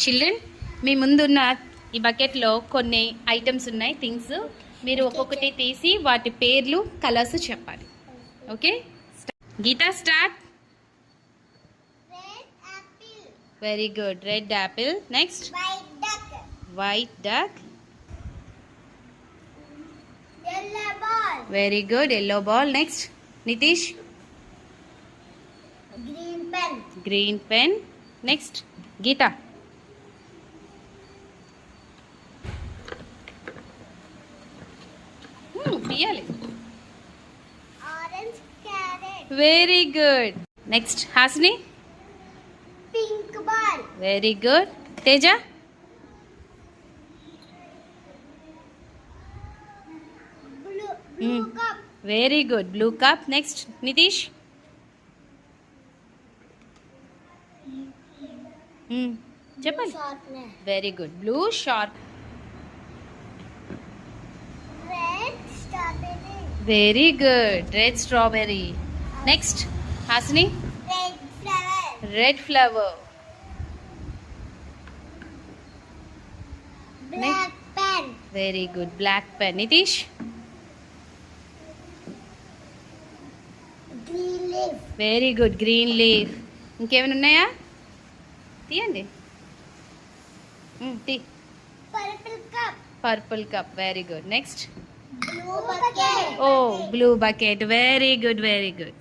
Children, మీ ముందున్న ఈ బకెట్లో కొన్ని ఐటమ్స్ ఉన్నాయి, థింగ్స్. మీరు ఒక్కొక్కటి తీసి వాటి పేర్లు, కలర్స్ చెప్పాలి. Okay, Geetha start. Very good, red apple. Next, white duck. Very good, yellow ball. Next, Nitish. Green pen. Next, Geetha. తీయాలి. Very good. Next, Hasini. Pink ball. Very good. Teja. Blue cup. Very good, blue cup. Next, Nitish. చెప్పండి. Very good, blue sharp. Red strawberry. Very good, red strawberry. Next, Hasini. Red flower. Red flower. Black pen. Very good, black pen. Nitish. Green leaf. Very good, green leaf. ఇంకేమైనా ఉన్నాయా? తీయండి. తీ. Purple cup. Purple cup. Very good. Next, blue bucket. Oh, blue bucket. Very good, very good.